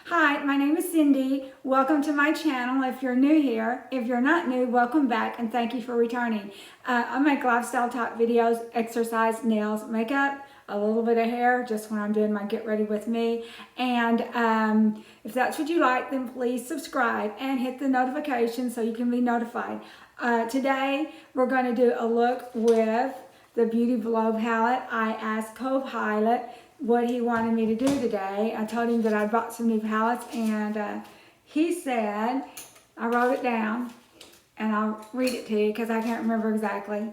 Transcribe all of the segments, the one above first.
Hi, my name is Cindy. Welcome to my channel if you're new here. If you're not new, welcome back and thank you for returning. I make lifestyle type videos, exercise, nails, makeup, a little bit of hair just when I'm doing my get ready with me. And if that's what you like, then please subscribe and hit the notification so you can be notified. Today, we're going to do a look with the Beauty Below palette. I asked Cove Highlight what he wanted me to do today. I told him that I bought some new palettes, and he said, I wrote it down, and I'll read it to you because I can't remember exactly.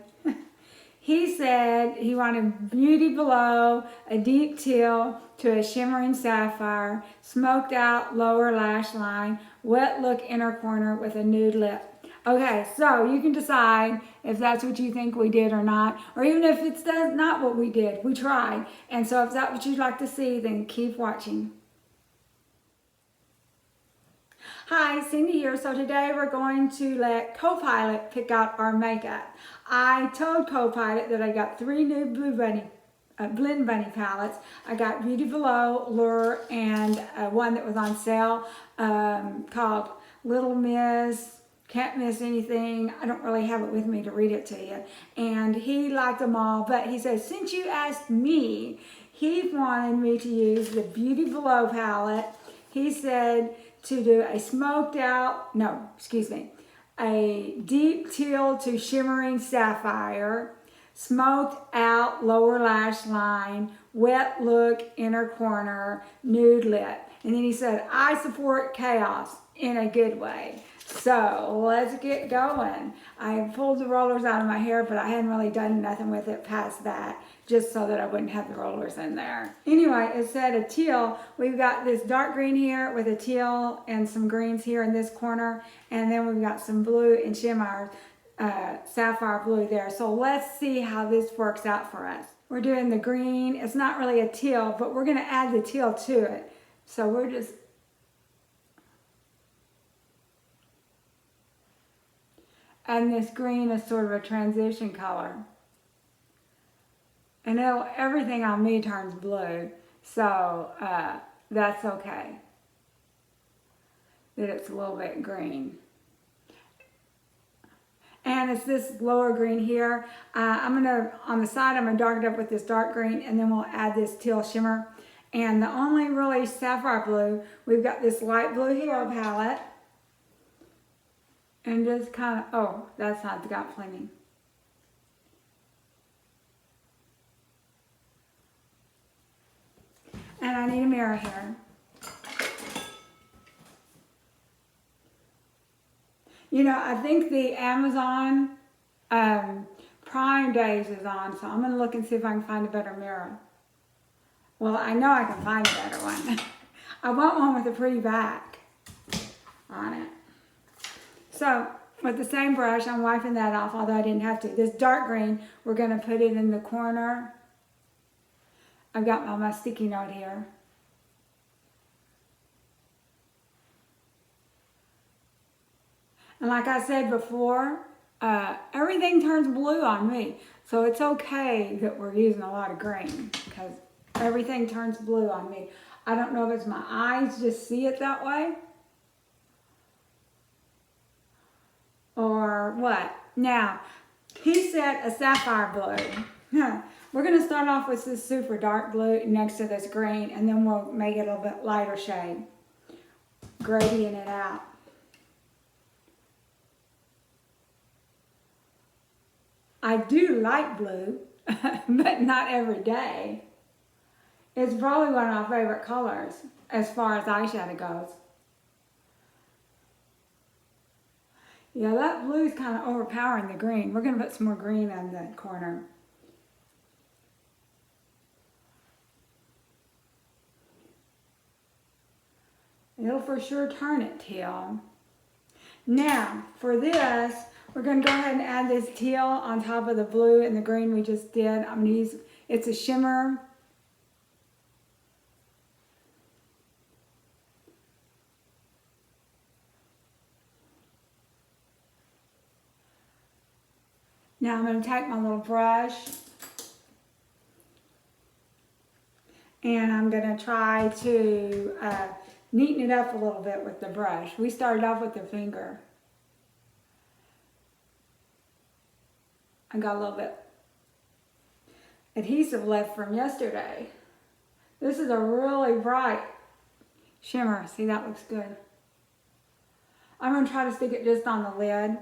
He said he wanted Beauty Below, a deep teal to a shimmering sapphire, smoked out lower lash line, wet look inner corner with a nude lip. Okay, so you can decide if that's what you think we did or not, or even if it's not what we did. We tried. And so if that's what you'd like to see, then keep watching. Hi, Cindy here. So today we're going to let Copilot pick out our makeup. I told Copilot that I got 3 new Blend Bunny palettes. I got Beauty Below, Lure, and one that was on sale called Little Miss. Can't miss anything. I don't really have it with me to read it to you. And he liked them all, but he says, since you asked me, he wanted me to use the Beauty Below palette. He said to do a a deep teal to shimmering sapphire, smoked out lower lash line, wet look inner corner, nude lip. And then he said, I support chaos in a good way. So let's get going. I pulled the rollers out of my hair, but I hadn't really done nothing with it past that, just so that I wouldn't have the rollers in there. Anyway, it said a teal. We've got this dark green here with a teal and some greens here in this corner, and then we've got some blue and shimmer, sapphire blue there. So let's see how this works out for us. We're doing the green. It's not really a teal, but we're gonna add the teal to it. So we're just and this green is sort of a transition color. And everything on me turns blue, so that's okay that it's a little bit green. And it's this lower green here. On the side, I'm gonna darken it up with this dark green, and then we'll add this teal shimmer. And the only really sapphire blue, we've got this light blue hero palette. And just kind of, oh, that's not got plenty. And I need a mirror here. You know, I think the Amazon Prime Days is on, so I'm going to look and see if I can find a better mirror. Well, I know I can find a better one. I want one with a pretty back on it. So, with the same brush, I'm wiping that off, although I didn't have to. This dark green, we're going to put it in the corner. I've got my sticky note here. And like I said before, everything turns blue on me. So it's okay that we're using a lot of green, because everything turns blue on me. I don't know if it's my eyes just see it that way, or what. Now, he said a sapphire blue. We're going to start off with this super dark blue next to this green, and then we'll make it a little bit lighter shade, gradient it out. I do like blue, but not every day. It's probably one of my favorite colors as far as eyeshadow goes. Yeah, that blue is kind of overpowering the green. We're going to put some more green on the corner. It'll for sure turn it teal. Now, for this, we're going to go ahead and add this teal on top of the blue and the green we just did. I'm going to use, it's a shimmer. Now I'm going to take my little brush and I'm going to try to neaten it up a little bit with the brush. We started off with the finger. I got a little bit adhesive left from yesterday. This is a really bright shimmer. See, that looks good. I'm going to try to stick it just on the lid.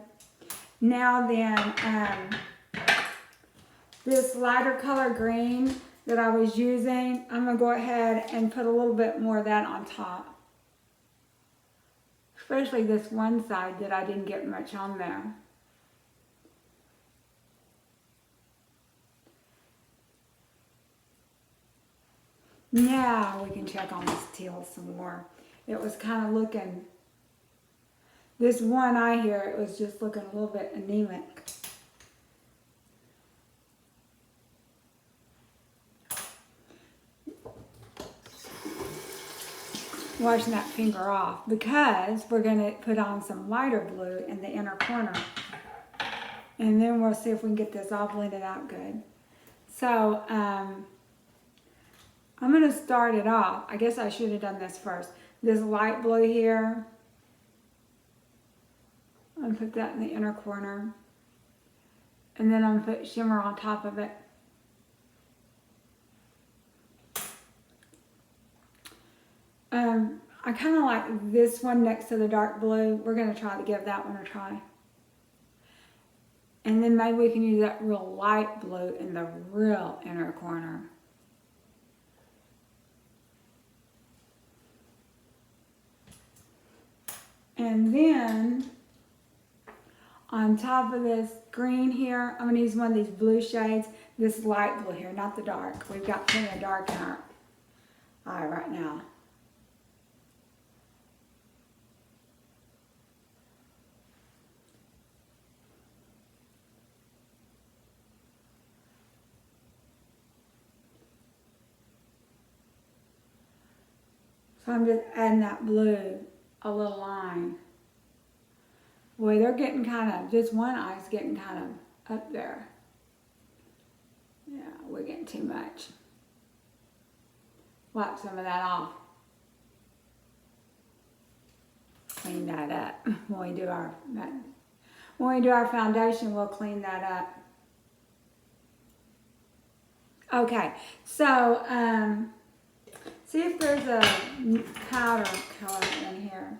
Now then, this lighter color green that I was using, I'm going to go ahead and put a little bit more of that on top. Especially this one side that I didn't get much on there. Now we can check on this teal some more. It was kind of looking, this one eye here, it was just looking a little bit anemic. Washing that finger off because we're going to put on some lighter blue in the inner corner. And then we'll see if we can get this all blended out good. So, I'm going to start it off. I guess I should have done this first. This light blue here, I'm going to put that in the inner corner. And then I'm going to put shimmer on top of it. I kind of like this one next to the dark blue. We're going to try to give that one a try. And then maybe we can use that real light blue in the real inner corner. And then, on top of this green here, I'm going to use one of these blue shades, this light blue here, not the dark. We've got plenty of dark in our eye right now. So I'm just adding that blue, a little line. Boy, they're getting kind of, just one eye's getting kind of up there. Yeah, we're getting too much. Wipe some of that off. Clean that up. When we do our foundation, we'll clean that up. Okay, so see if there's a powder color in here.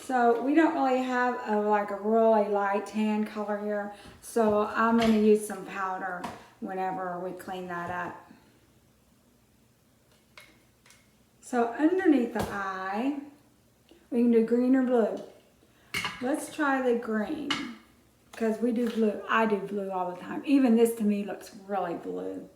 So we don't really have like a really light tan color here, so I'm going to use some powder whenever we clean that up. So underneath the eye, we can do green or blue. Let's try the green, because we do blue. I do blue all the time. Even this to me looks really blue.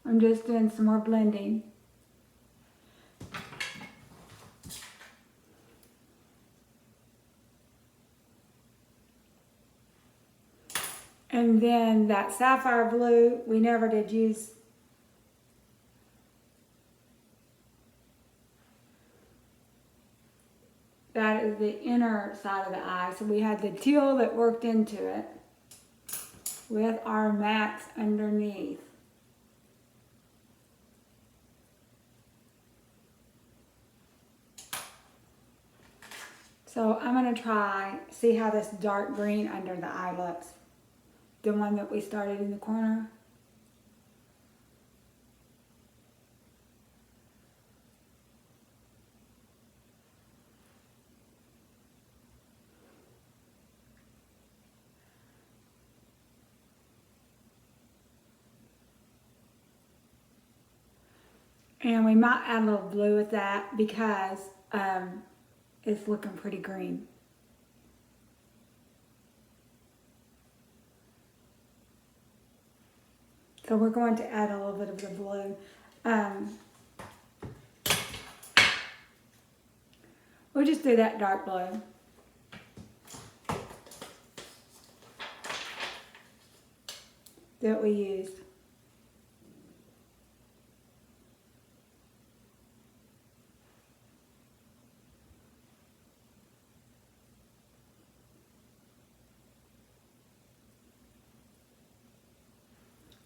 I'm just doing some more blending. And then that sapphire blue, we never did use. That is the inner side of the eye. So we had the teal that worked into it with our mattes underneath. So I'm going to try, see how this dark green under the eye looks. The one that we started in the corner. And we might add a little blue with that because it's looking pretty green. So we're going to add a little bit of the blue. We'll just do that dark blue. That we used.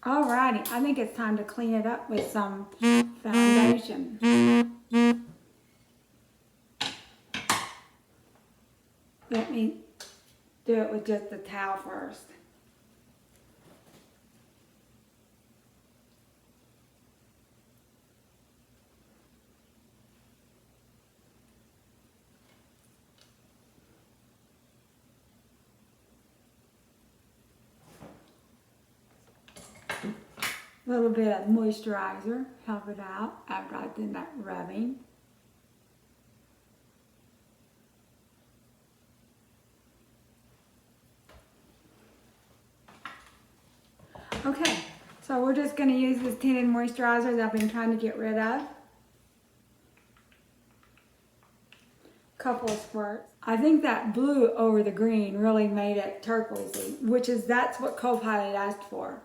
Alrighty, I think it's time to clean it up with some foundation. Let me do it with just the towel first. A little bit of moisturizer, help it out after I did that rubbing. Okay, so we're just going to use this tinted moisturizer that I've been trying to get rid of. Couple of squirts. I think that blue over the green really made it turquoisey, that's what Co-Pilot asked for.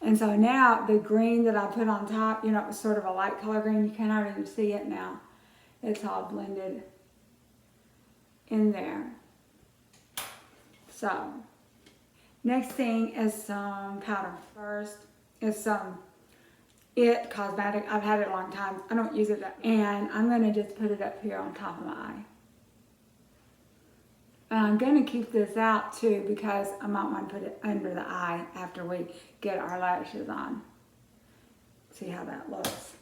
And so now the green that I put on top, you know, it was sort of a light color green. You cannot even see it now. It's all blended in there. So, next thing is some powder. First is some It Cosmetic. I've had it a long time. I don't use it and I'm going to just put it up here on top of my eye. And I'm going to keep this out too because I might want to put it under the eye after we get our lashes on. See how that looks.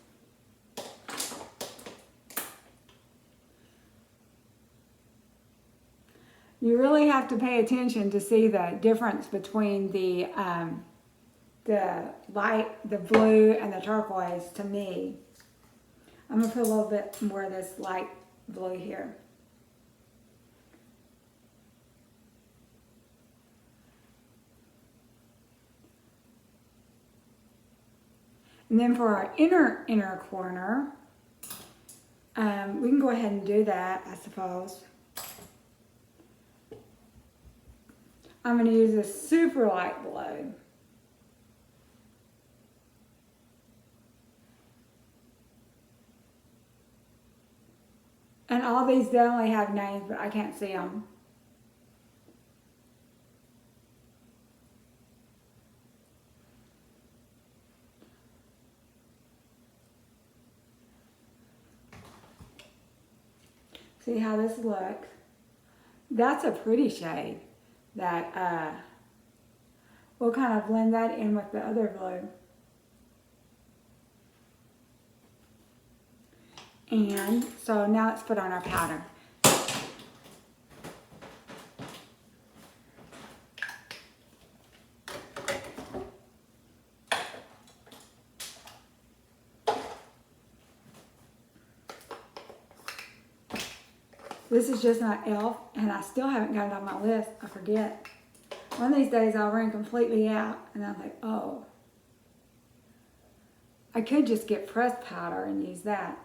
You really have to pay attention to see the difference between the blue and the turquoise to me. I'm going to put a little bit more of this light blue here. And then for our inner corner, we can go ahead and do that, I suppose. I'm going to use this super light blue. And all these definitely have names, but I can't see them. See how this looks? That's a pretty shade. That we'll kind of blend that in with the other blue. And so now let's put on our powder. This is just my e.l.f. and I still haven't got it on my list. I forget. One of these days I'll run completely out and I'm like, oh. I could just get pressed powder and use that.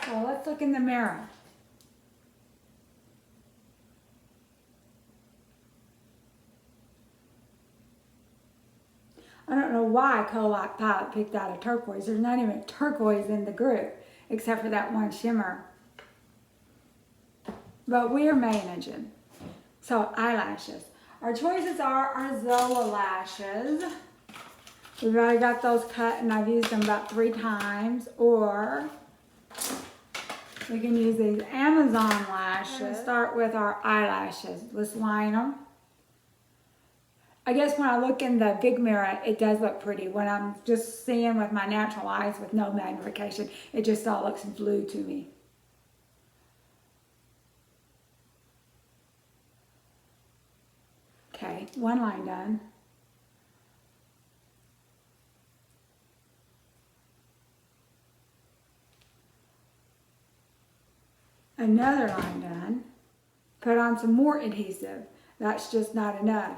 So let's look in the mirror. I don't know why Co-Pilot picked out a turquoise. There's not even a turquoise in the group, except for that one shimmer. But we are managing. So eyelashes. Our choices are our Zola lashes. We've already got those cut and I've used them about 3 times. Or we can use these Amazon lashes. Start with our eyelashes. Let's line them. I guess when I look in the big mirror, it does look pretty. When I'm just seeing with my natural eyes with no magnification, it just all looks blue to me. Okay, one line done. Another line done. Put on some more adhesive. That's just not enough.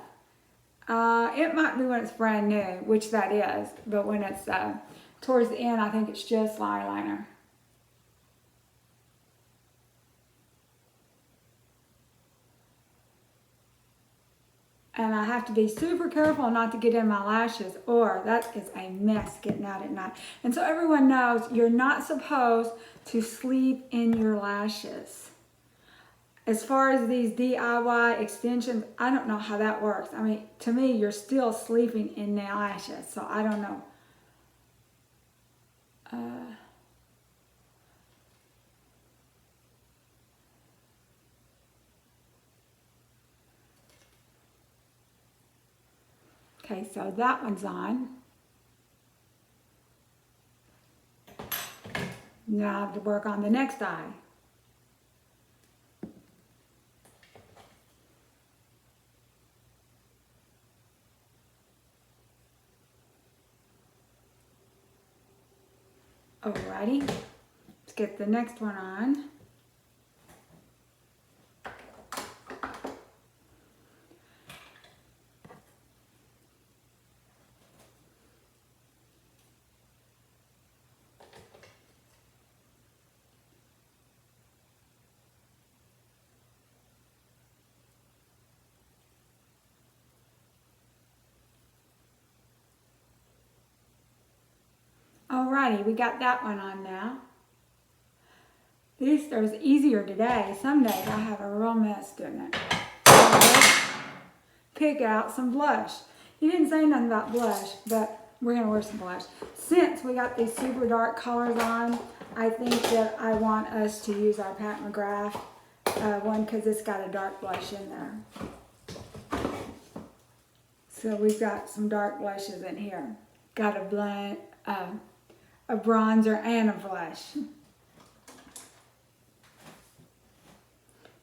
It might be when it's brand new, which that is, but when it's towards the end, I think it's just eyeliner. And I have to be super careful not to get in my lashes, or that is a mess getting out at night. And so everyone knows you're not supposed to sleep in your lashes. As far as these DIY extensions, I don't know how that works. I mean, to me, you're still sleeping in the lashes, so I don't know. Okay, so that one's on. Now I have to work on the next eye. Alrighty, let's get the next one on. Alrighty, we got that one on now. These are easier today. Some days I have a real mess doing it. So pick out some blush. He didn't say nothing about blush, but we're gonna wear some blush. Since we got these super dark colors on, I think that I want us to use our Pat McGrath one because it's got a dark blush in there. So we've got some dark blushes in here. Got a blend, a bronzer and a blush.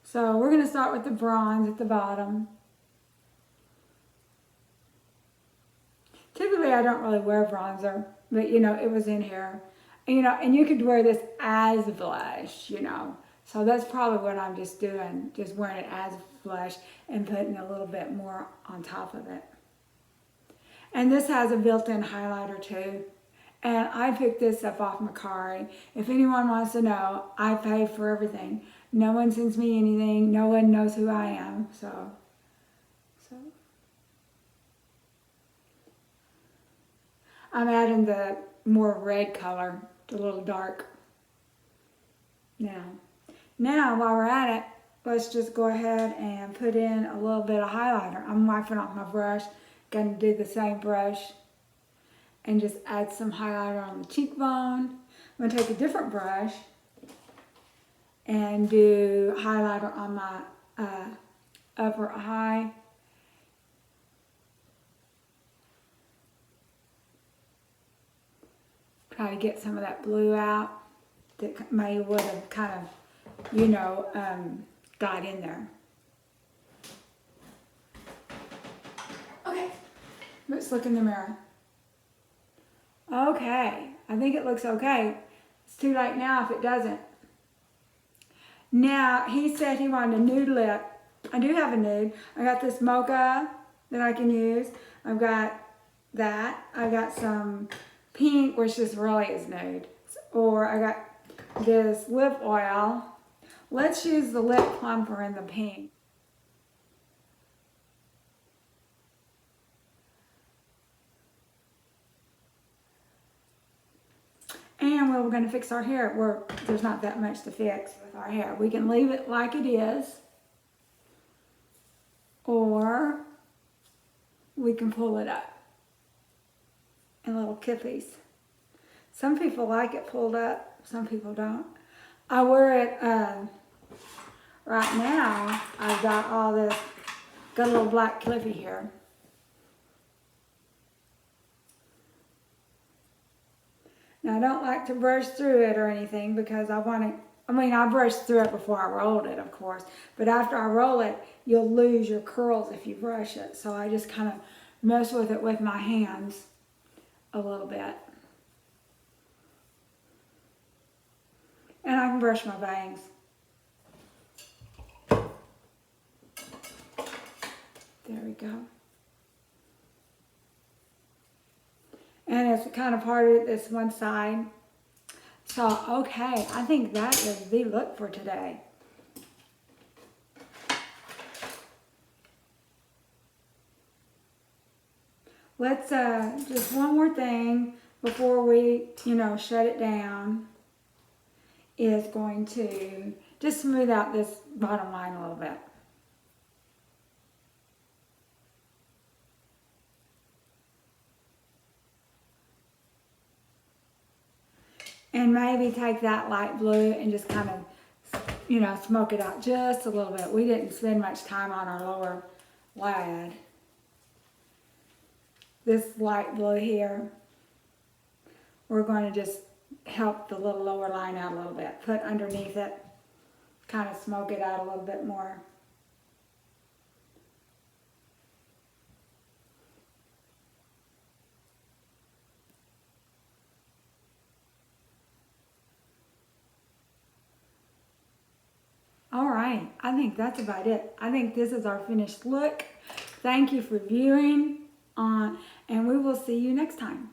So we're going to start with the bronze at the bottom. Typically I don't really wear bronzer, but you know, it was in here. And, you know, and you could wear this as blush, you know. So that's probably what I'm just doing, just wearing it as blush and putting a little bit more on top of it. And this has a built-in highlighter too. And I picked this up off Mercari. If anyone wants to know, I pay for everything. No one sends me anything. No one knows who I am. So. I'm adding the more red color, the little dark. Now while we're at it, let's just go ahead and put in a little bit of highlighter. I'm wiping off my brush. Gonna do the same brush and just add some highlighter on the cheekbone. I'm gonna take a different brush and do highlighter on my upper eye. Try to get some of that blue out that may would have kind of, you know, got in there. Okay, let's look in the mirror. Okay, I think it looks okay. It's too late now if it doesn't. Now, he said he wanted a nude lip. I do have a nude. I got this mocha that I can use. I've got that. I got some pink, which just really is nude. Or I got this lip oil. Let's use the lip plumper in the pink. And we're going to fix our hair. There's not that much to fix with our hair. We can leave it like it is, or we can pull it up in little kippies. Some people like it pulled up, some people don't. I wear it, right now, I've got all this, got a little black clippy here. Now, I don't like to brush through it or anything because I brush through it before I rolled it, of course. But after I roll it, you'll lose your curls if you brush it. So I just kind of mess with it with my hands a little bit. And I can brush my bangs. There we go. And it's kind of parted this one side. So, okay, I think that is the look for today. Let's, just one more thing before we, shut it down, is going to just smooth out this bottom line a little bit. And maybe take that light blue and just kind of, smoke it out just a little bit. We didn't spend much time on our lower lid. This light blue here, we're going to just help the little lower line out a little bit. Put underneath it, kind of smoke it out a little bit more. All right, I think that's about it. I think this is our finished look. Thank you for viewing, and we will see you next time.